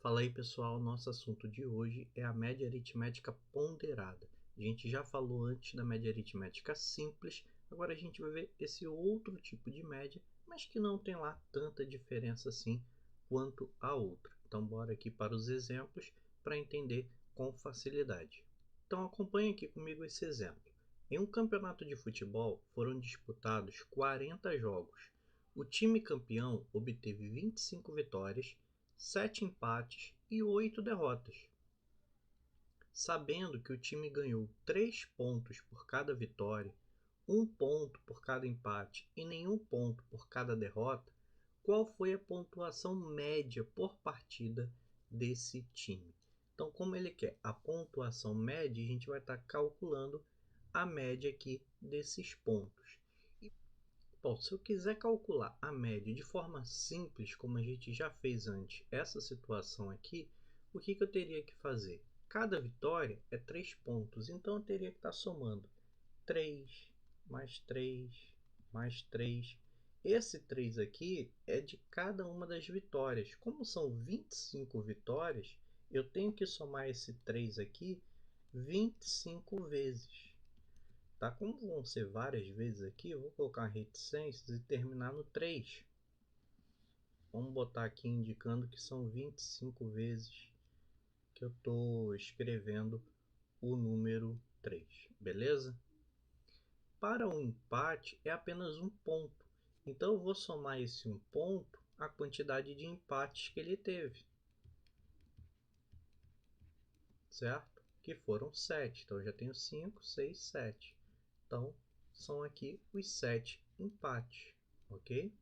Fala aí pessoal, nosso assunto de hoje é a média aritmética ponderada. A gente já falou antes da média aritmética simples, agora a gente vai ver esse outro tipo de média, mas que não tem lá tanta diferença assim quanto a outra. Então bora aqui para os exemplos para entender com facilidade. Então acompanhe aqui comigo esse exemplo. Em um campeonato de futebol foram disputados 40 jogos. O time campeão obteve 25 vitórias, 7 empates e 8 derrotas. Sabendo que o time ganhou 3 pontos por cada vitória, 1 ponto por cada empate e nenhum ponto por cada derrota, qual foi a pontuação média por partida desse time? Então, como ele quer a pontuação média, a gente vai estar calculando a média aqui desses pontos. Bom, se eu quiser calcular a média de forma simples, como a gente já fez antes essa situação aqui, o que eu teria que fazer? Cada vitória é 3 pontos, então eu teria que estar somando 3, mais 3, mais 3. Esse 3 aqui é de cada uma das vitórias. Como são 25 vitórias, eu tenho que somar esse 3 aqui 25 vezes. Tá? Como vão ser várias vezes aqui, eu vou colocar reticências e terminar no 3. Vamos botar aqui indicando que são 25 vezes que eu estou escrevendo o número 3, beleza? Para um empate é apenas um ponto, então eu vou somar esse um ponto à quantidade de empates que ele teve, certo? Que foram 7, então eu já tenho 5, 6, 7. Então, são aqui os 7 empates, ok?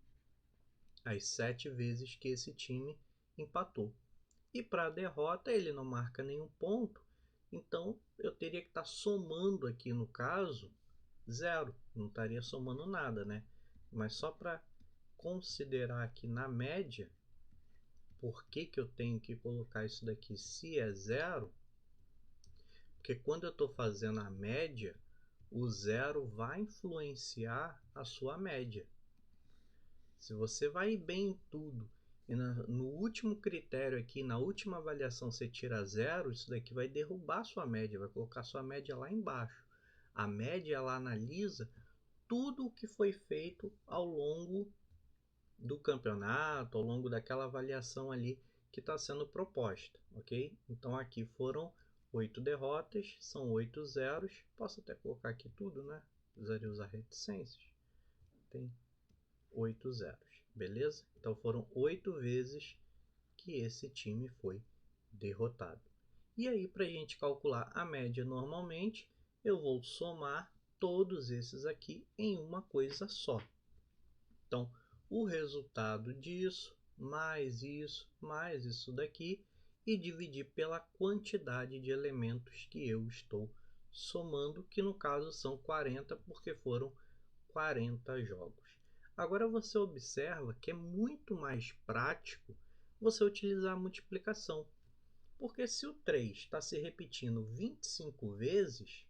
As 7 vezes que esse time empatou. E para a derrota ele não marca nenhum ponto, então eu teria que estar somando aqui no caso 0, não estaria somando nada, né? Mas só para considerar aqui na média, por que eu tenho que colocar isso daqui se é 0? Porque quando eu estou fazendo a média, o 0 vai influenciar a sua média. Se você vai bem em tudo e no último critério aqui, na última avaliação, você tira 0, isso daqui vai derrubar sua média, vai colocar sua média lá embaixo. A média ela analisa tudo o que foi feito ao longo do campeonato, ao longo daquela avaliação ali que está sendo proposta, ok? Então aqui foram 8 derrotas, são 8 zeros. Posso até colocar aqui tudo, né? Precisaria usar reticências. Tem 8 zeros, beleza? Então foram 8 vezes que esse time foi derrotado. E aí, para a gente calcular a média normalmente, eu vou somar todos esses aqui em uma coisa só. Então, o resultado disso, mais isso daqui, e dividir pela quantidade de elementos que eu estou somando, que no caso são 40, porque foram 40 jogos. Agora você observa que é muito mais prático você utilizar a multiplicação. Porque se o 3 está se repetindo 25 vezes,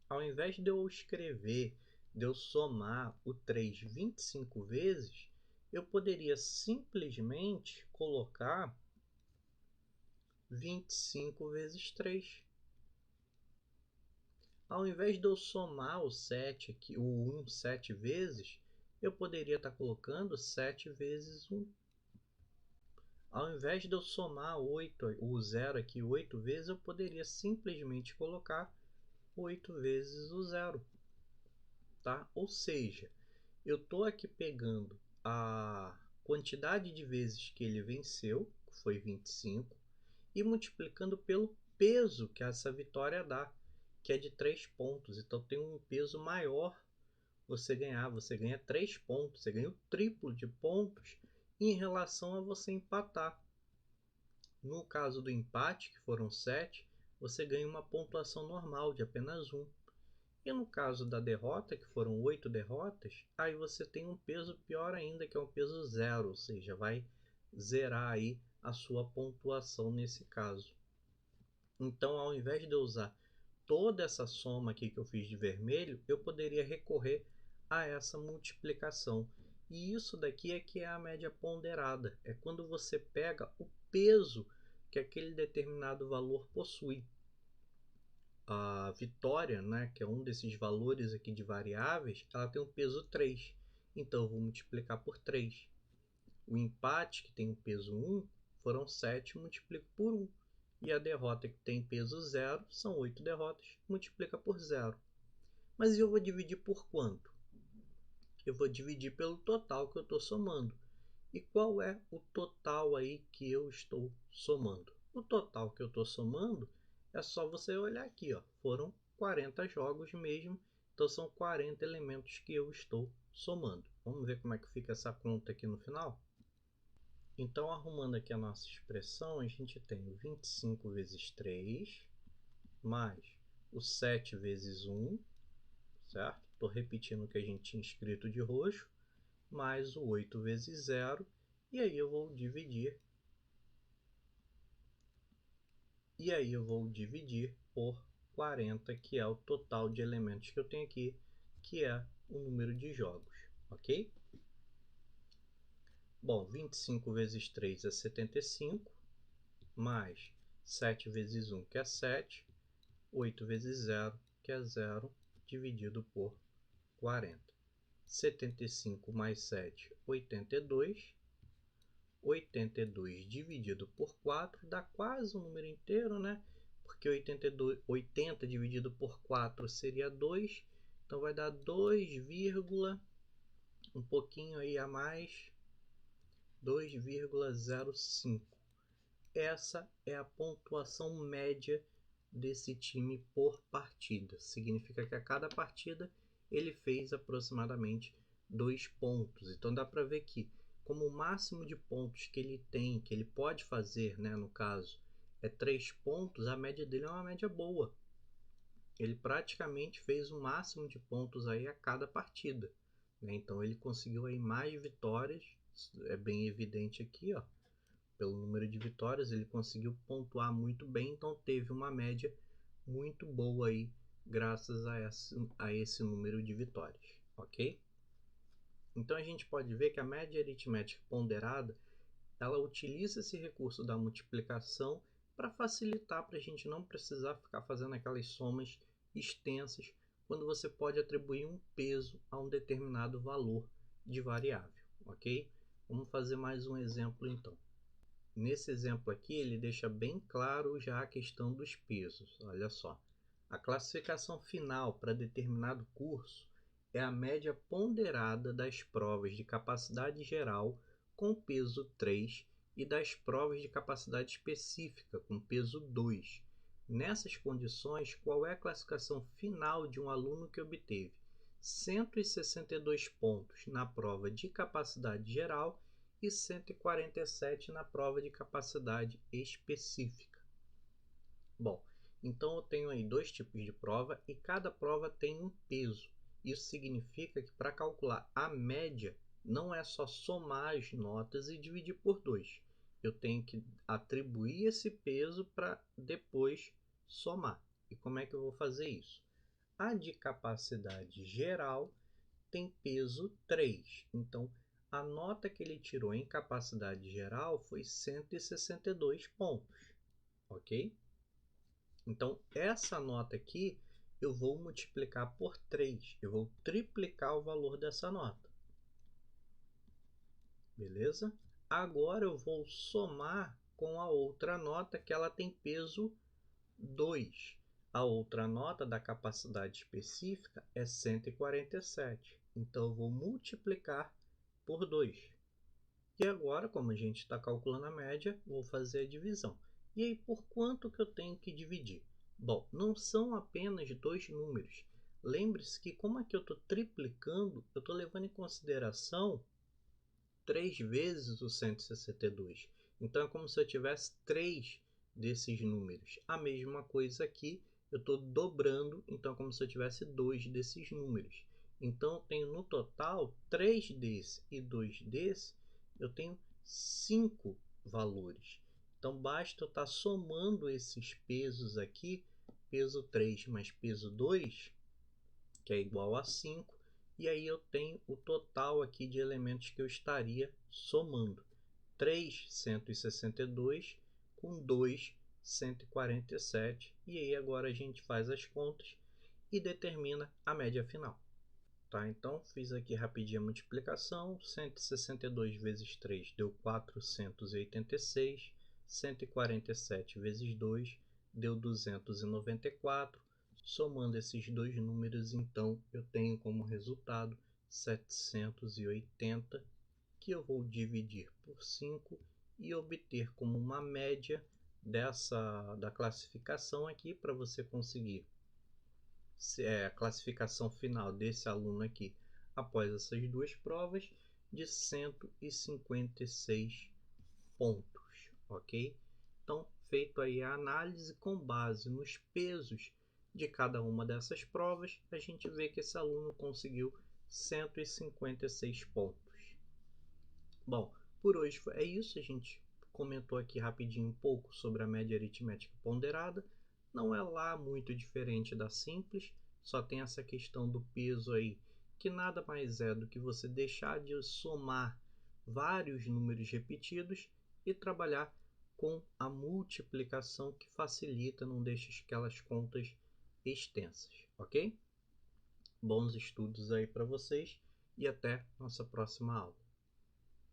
ao invés de eu escrever, de eu somar o 3 25 vezes, eu poderia simplesmente colocar 25 vezes 3. Ao invés de eu somar o 7 aqui, o 1 7 vezes, eu poderia estar colocando 7 vezes 1. Ao invés de eu somar 8, o 0 aqui 8 vezes, eu poderia simplesmente colocar 8 vezes o 0. Tá? Ou seja, eu estou aqui pegando a quantidade de vezes que ele venceu, que foi 25, e multiplicando pelo peso que essa vitória dá, que é de 3 pontos. Então tem um peso maior você ganhar. Você ganha 3 pontos, você ganha o triplo de pontos em relação a você empatar. No caso do empate, que foram 7, você ganha uma pontuação normal de apenas 1. E no caso da derrota, que foram 8 derrotas, aí você tem um peso pior ainda, que é um peso 0, ou seja, vai zerar aí a sua pontuação nesse caso. Então, ao invés de eu usar toda essa soma aqui que eu fiz de vermelho, eu poderia recorrer a essa multiplicação. E isso daqui é que é a média ponderada. É quando você pega o peso que aquele determinado valor possui. A vitória, né, que é um desses valores aqui de variáveis, ela tem um peso 3. Então, eu vou multiplicar por 3. O empate, que tem o peso 1, foram 7, multiplico por 1. E a derrota, que tem peso 0, são 8 derrotas, multiplica por 0. Mas eu vou dividir por quanto? Eu vou dividir pelo total que eu estou somando. E qual é o total aí que eu estou somando? O total que eu estou somando é só você olhar aqui, ó. Foram 40 jogos mesmo, então são 40 elementos que eu estou somando. Vamos ver como é que fica essa conta aqui no final? Então, arrumando aqui a nossa expressão, a gente tem o 25 vezes 3, mais o 7 vezes 1, certo? Estou repetindo o que a gente tinha escrito de roxo, mais o 8 vezes 0, e aí eu vou dividir. E aí eu vou dividir por 40, que é o total de elementos que eu tenho aqui, que é o número de jogos, ok? Bom, 25 vezes 3 é 75, mais 7 vezes 1, que é 7, 8 vezes 0, que é 0, dividido por 40. 75 mais 7, 82. 82 dividido por 4 dá quase um número inteiro, né? Porque 80 dividido por 4 seria 2. Então vai dar 2, um pouquinho aí a mais, 2,05. Essa é a pontuação média desse time por partida. Significa que a cada partida ele fez aproximadamente 2 pontos. Então dá para ver que, como o máximo de pontos que ele tem, que ele pode fazer, né, no caso, é 3 pontos, a média dele é uma média boa. Ele praticamente fez o máximo de pontos aí a cada partida, né? Então ele conseguiu aí mais vitórias, é bem evidente aqui, ó. Pelo número de vitórias, ele conseguiu pontuar muito bem, então teve uma média muito boa aí, graças a esse número de vitórias, ok? Então a gente pode ver que a média aritmética ponderada, ela utiliza esse recurso da multiplicação para facilitar, para a gente não precisar ficar fazendo aquelas somas extensas, quando você pode atribuir um peso a um determinado valor de variável, ok? Vamos fazer mais um exemplo então. Nesse exemplo aqui, ele deixa bem claro já a questão dos pesos. Olha só, a classificação final para determinado curso é a média ponderada das provas de capacidade geral com peso 3 e das provas de capacidade específica com peso 2. Nessas condições, qual é a classificação final de um aluno que obteve 162 pontos na prova de capacidade geral e 147 na prova de capacidade específica? Bom, então eu tenho aí 2 tipos de prova e cada prova tem um peso. Isso significa que para calcular a média não é só somar as notas e dividir por 2. Eu tenho que atribuir esse peso para depois somar. E como é que eu vou fazer isso? A de capacidade geral tem peso 3. Então, a nota que ele tirou em capacidade geral foi 162 pontos, ok? Então, essa nota aqui eu vou multiplicar por 3. Eu vou triplicar o valor dessa nota. Beleza? Agora eu vou somar com a outra nota que ela tem peso 2. A outra nota da capacidade específica é 147. Então, eu vou multiplicar por 2. E agora, como a gente está calculando a média, vou fazer a divisão. E aí, por quanto que eu tenho que dividir? Bom, não são apenas 2 números. Lembre-se que, como aqui eu estou triplicando, eu estou levando em consideração 3 vezes o 162. Então, é como se eu tivesse 3 desses números. A mesma coisa aqui, eu estou dobrando, então é como se eu tivesse 2 desses números. Então, eu tenho no total 3 desse e 2 desse, eu tenho 5 valores. Então, basta eu estar somando esses pesos aqui, peso 3 mais peso 2, que é igual a 5, e aí eu tenho o total aqui de elementos que eu estaria somando. 3, 162 com 2, 147. E aí agora a gente faz as contas e determina a média final. Tá, então fiz aqui rapidinho a multiplicação. 162 vezes 3 deu 486. 147 vezes 2 deu 294. Somando esses dois números, então, eu tenho como resultado 780, que eu vou dividir por 5 e obter como uma média da classificação aqui, para você conseguir a classificação final desse aluno aqui após essas duas provas, de 156 pontos, ok? Então, feito aí a análise com base nos pesos de cada uma dessas provas, a gente vê que esse aluno conseguiu 156 pontos. Bom, por hoje é isso. A gente comentou aqui rapidinho um pouco sobre a média aritmética ponderada. Não é lá muito diferente da simples, só tem essa questão do peso aí, que nada mais é do que você deixar de somar vários números repetidos e trabalhar com a multiplicação, que facilita, não deixa aquelas contas extensas, ok? Bons estudos aí para vocês e até nossa próxima aula.